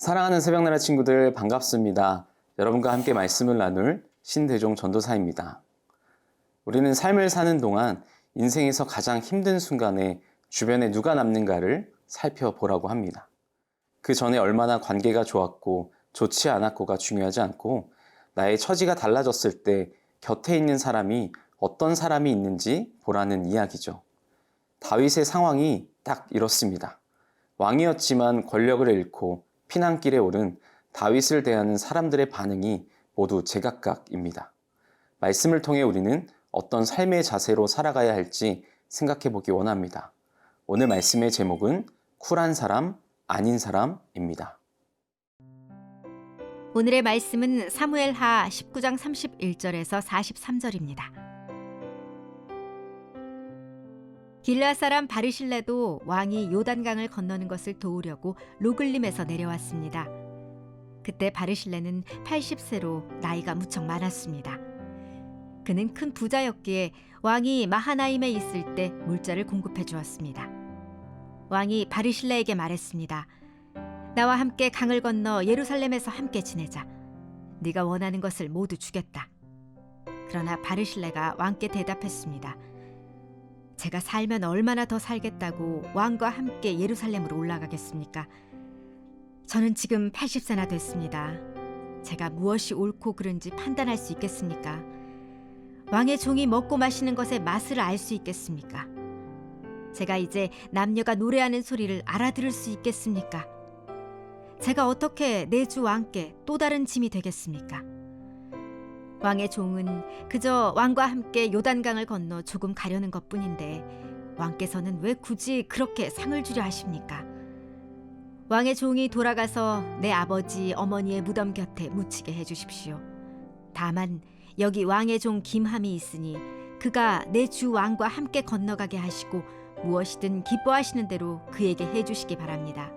사랑하는 새벽나라 친구들 반갑습니다. 여러분과 함께 말씀을 나눌 신대종 전도사입니다. 우리는 삶을 사는 동안 인생에서 가장 힘든 순간에 주변에 누가 남는가를 살펴보라고 합니다. 그 전에 얼마나 관계가 좋았고 좋지 않았고가 중요하지 않고 나의 처지가 달라졌을 때 곁에 있는 사람이 어떤 사람이 있는지 보라는 이야기죠. 다윗의 상황이 딱 이렇습니다. 왕이었지만 권력을 잃고 피난길에 오른 다윗을 대하는 사람들의 반응이 모두 제각각입니다. 말씀을 통해 우리는 어떤 삶의 자세로 살아가야 할지 생각해 보기 원합니다. 오늘 말씀의 제목은 쿨한 사람, 아닌 사람입니다. 오늘의 말씀은 사무엘하 19장 31절에서 43절입니다. 길르앗 사람 바르실레도 왕이 요단강을 건너는 것을 도우려고 로글림에서 내려왔습니다. 그때 바르실레는 80세로 나이가 무척 많았습니다. 그는 큰 부자였기에 왕이 마하나임에 있을 때 물자를 공급해 주었습니다. 왕이 바르실레에게 말했습니다. 나와 함께 강을 건너 예루살렘에서 함께 지내자. 네가 원하는 것을 모두 주겠다. 그러나 바르실레가 왕께 대답했습니다. 제가 살면 얼마나 더 살겠다고 왕과 함께 예루살렘으로 올라가겠습니까? 저는 지금 80세나 됐습니다. 제가 무엇이 옳고 그른지 판단할 수 있겠습니까? 왕의 종이 먹고 마시는 것의 맛을 알 수 있겠습니까? 제가 이제 남녀가 노래하는 소리를 알아들을 수 있겠습니까? 제가 어떻게 내 주 왕께 또 다른 짐이 되겠습니까? 왕의 종은 그저 왕과 함께 요단강을 건너 조금 가려는 것뿐인데 왕께서는 왜 굳이 그렇게 상을 주려 하십니까? 왕의 종이 돌아가서 내 아버지 어머니의 무덤 곁에 묻히게 해주십시오. 다만 여기 왕의 종 김함이 있으니 그가 내 주 왕과 함께 건너가게 하시고 무엇이든 기뻐하시는 대로 그에게 해주시기 바랍니다.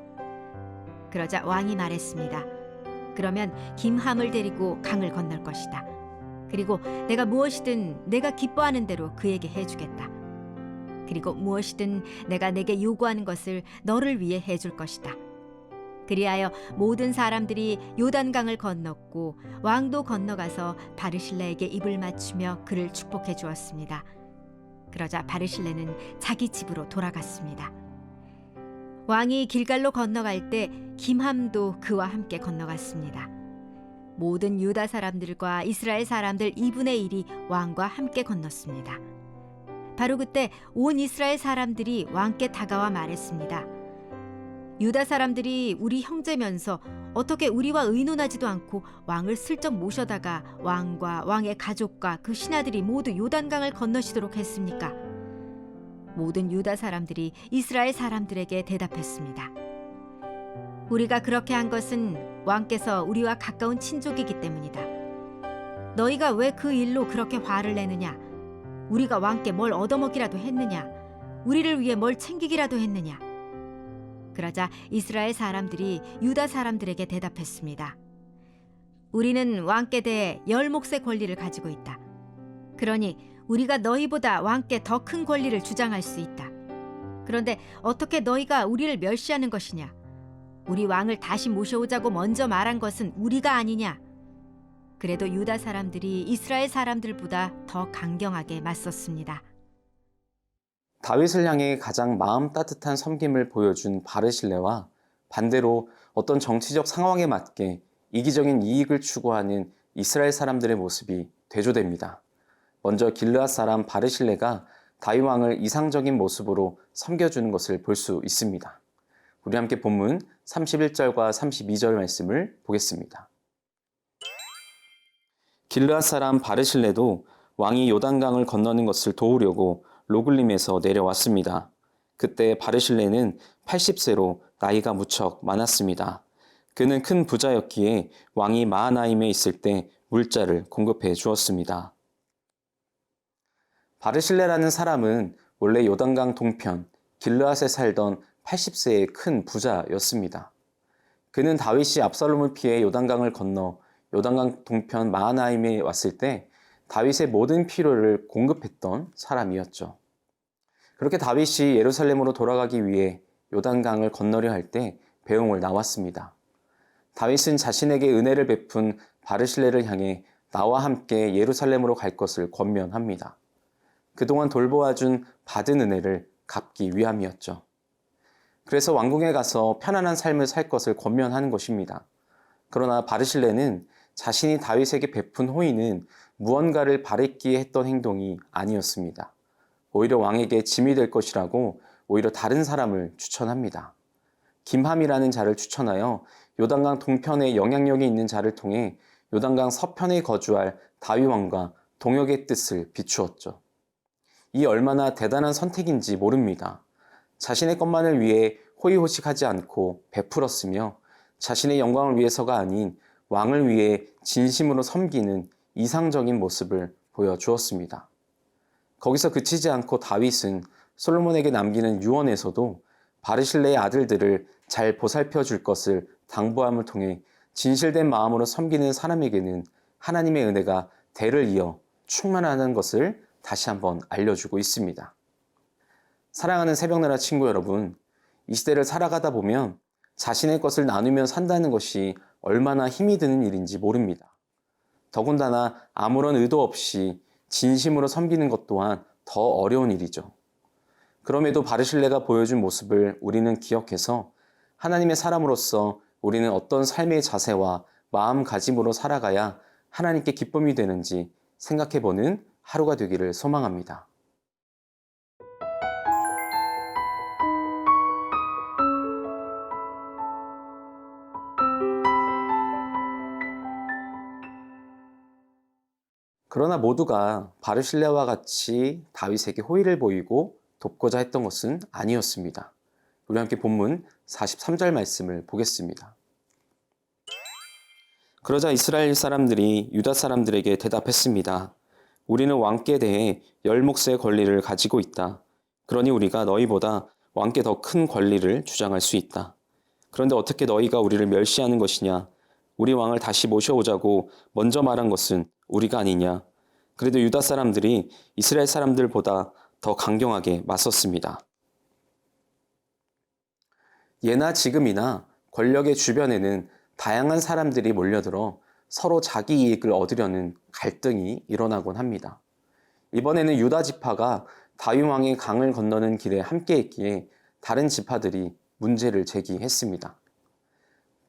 그러자 왕이 말했습니다. 그러면 김함을 데리고 강을 건널 것이다. 그리고 내가 무엇이든 내가 기뻐하는 대로 그에게 해주겠다. 그리고 무엇이든 내가 내게 요구하는 것을 너를 위해 해줄 것이다. 그리하여 모든 사람들이 요단강을 건넜고 왕도 건너가서 바르실레에게 입을 맞추며 그를 축복해 주었습니다. 그러자 바르실레는 자기 집으로 돌아갔습니다. 왕이 길갈로 건너갈 때 김함도 그와 함께 건너갔습니다. 모든 유다 사람들과 이스라엘 사람들 2분의 1이 왕과 함께 건넜습니다. 바로 그때 온 이스라엘 사람들이 왕께 다가와 말했습니다. 유다 사람들이 우리 형제면서 어떻게 우리와 의논하지도 않고 왕을 슬쩍 모셔다가 왕과 왕의 가족과 그 신하들이 모두 요단강을 건너시도록 했습니까? 모든 유다 사람들이 이스라엘 사람들에게 대답했습니다. 우리가 그렇게 한 것은 왕께서 우리와 가까운 친족이기 때문이다. 너희가 왜 그 일로 그렇게 화를 내느냐? 우리가 왕께 뭘 얻어먹기라도 했느냐? 우리를 위해 뭘 챙기기라도 했느냐? 그러자 이스라엘 사람들이 유다 사람들에게 대답했습니다. 우리는 왕께 대해 10몫의 권리를 가지고 있다. 그러니 우리가 너희보다 왕께 더 큰 권리를 주장할 수 있다. 그런데 어떻게 너희가 우리를 멸시하는 것이냐? 우리 왕을 다시 모셔오자고 먼저 말한 것은 우리가 아니냐? 그래도 유다 사람들이 이스라엘 사람들보다 더 강경하게 맞섰습니다. 다윗을 향해 가장 마음 따뜻한 섬김을 보여준 바르실레와 반대로 어떤 정치적 상황에 맞게 이기적인 이익을 추구하는 이스라엘 사람들의 모습이 대조됩니다. 먼저 길르앗 사람 바르실레가 다윗 왕을 이상적인 모습으로 섬겨주는 것을 볼 수 있습니다. 우리 함께 본문 31절과 32절 말씀을 보겠습니다. 길르앗 사람 바르실레도 왕이 요단강을 건너는 것을 도우려고 로글림에서 내려왔습니다. 그때 바르실레는 80세로 나이가 무척 많았습니다. 그는 큰 부자였기에 왕이 마하나임에 있을 때 물자를 공급해 주었습니다. 바르실레라는 사람은 원래 요단강 동편 길르앗에 살던 80세의 큰 부자였습니다. 그는 다윗이 압살롬을 피해 요단강을 건너 요단강 동편 마하나임에 왔을 때 다윗의 모든 필요를 공급했던 사람이었죠. 그렇게 다윗이 예루살렘으로 돌아가기 위해 요단강을 건너려 할 때 배웅을 나왔습니다. 다윗은 자신에게 은혜를 베푼 바르실레를 향해 나와 함께 예루살렘으로 갈 것을 권면합니다. 그동안 돌보아준 받은 은혜를 갚기 위함이었죠. 그래서 왕궁에 가서 편안한 삶을 살 것을 권면하는 것입니다. 그러나 바르실레는 자신이 다윗에게 베푼 호의는 무언가를 바랬기에 했던 행동이 아니었습니다. 오히려 왕에게 짐이 될 것이라고 오히려 다른 사람을 추천합니다. 김함이라는 자를 추천하여 요단강 동편에 영향력이 있는 자를 통해 요단강 서편에 거주할 다윗 왕과 동역의 뜻을 비추었죠. 이 얼마나 대단한 선택인지 모릅니다. 자신의 것만을 위해 호의호식하지 않고 베풀었으며 자신의 영광을 위해서가 아닌 왕을 위해 진심으로 섬기는 이상적인 모습을 보여주었습니다. 거기서 그치지 않고 다윗은 솔로몬에게 남기는 유언에서도 바르실레의 아들들을 잘 보살펴 줄 것을 당부함을 통해 진실된 마음으로 섬기는 사람에게는 하나님의 은혜가 대를 이어 충만하는 것을 다시 한번 알려주고 있습니다. 사랑하는 새벽나라 친구 여러분, 이 시대를 살아가다 보면 자신의 것을 나누며 산다는 것이 얼마나 힘이 드는 일인지 모릅니다. 더군다나 아무런 의도 없이 진심으로 섬기는 것 또한 더 어려운 일이죠. 그럼에도 바르실레가 보여준 모습을 우리는 기억해서 하나님의 사람으로서 우리는 어떤 삶의 자세와 마음가짐으로 살아가야 하나님께 기쁨이 되는지 생각해보는 하루가 되기를 소망합니다. 그러나 모두가 바르실레와 같이 다윗에게 호의를 보이고 돕고자 했던 것은 아니었습니다. 우리 함께 본문 43절 말씀을 보겠습니다. 그러자 이스라엘 사람들이 유다 사람들에게 대답했습니다. 우리는 왕께 대해 10몫의 권리를 가지고 있다. 그러니 우리가 너희보다 왕께 더 큰 권리를 주장할 수 있다. 그런데 어떻게 너희가 우리를 멸시하는 것이냐? 우리 왕을 다시 모셔오자고 먼저 말한 것은 우리가 아니냐? 그래도 유다 사람들이 이스라엘 사람들보다 더 강경하게 맞섰습니다. 예나 지금이나 권력의 주변에는 다양한 사람들이 몰려들어 서로 자기 이익을 얻으려는 갈등이 일어나곤 합니다. 이번에는 유다 지파가 다윗 왕이 강을 건너는 길에 함께했기에 다른 지파들이 문제를 제기했습니다.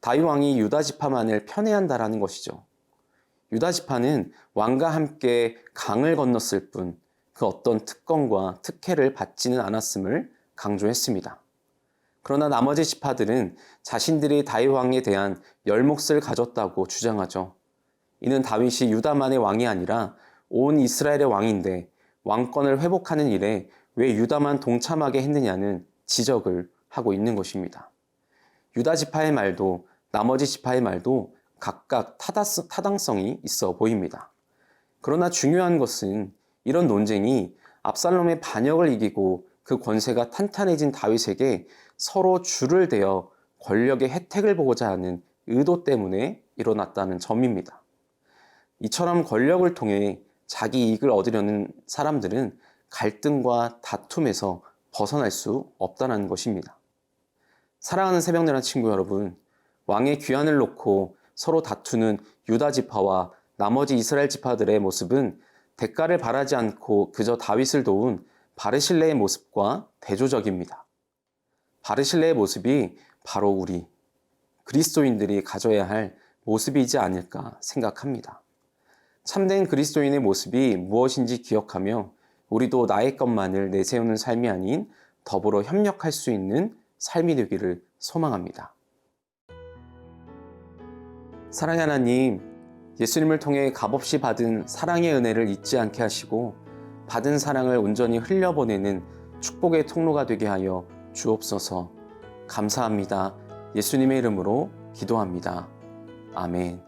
다윗 왕이 유다 지파만을 편애한다라는 것이죠. 유다 지파는 왕과 함께 강을 건넜을 뿐 그 어떤 특권과 특혜를 받지는 않았음을 강조했습니다. 그러나 나머지 지파들은 자신들이 다윗 왕에 대한 열몫을 가졌다고 주장하죠. 이는 다윗이 유다만의 왕이 아니라 온 이스라엘의 왕인데 왕권을 회복하는 일에 왜 유다만 동참하게 했느냐는 지적을 하고 있는 것입니다. 유다 지파의 말도 나머지 지파의 말도 각각 타당성이 있어 보입니다. 그러나 중요한 것은 이런 논쟁이 압살롬의 반역을 이기고 그 권세가 탄탄해진 다윗에게 서로 줄을 대어 권력의 혜택을 보고자 하는 의도 때문에 일어났다는 점입니다. 이처럼 권력을 통해 자기 이익을 얻으려는 사람들은 갈등과 다툼에서 벗어날 수 없다는 것입니다. 사랑하는 새벽나라 친구 여러분, 왕의 귀환을 놓고 서로 다투는 유다 지파와 나머지 이스라엘 지파들의 모습은 대가를 바라지 않고 그저 다윗을 도운 바르실레의 모습과 대조적입니다. 바르실레의 모습이 바로 우리 그리스도인들이 가져야 할 모습이지 않을까 생각합니다. 참된 그리스도인의 모습이 무엇인지 기억하며 우리도 나의 것만을 내세우는 삶이 아닌 더불어 협력할 수 있는 삶이 되기를 소망합니다. 사랑의 하나님, 예수님을 통해 값없이 받은 사랑의 은혜를 잊지 않게 하시고 받은 사랑을 온전히 흘려보내는 축복의 통로가 되게 하여 주옵소서. 감사합니다. 예수님의 이름으로 기도합니다. 아멘.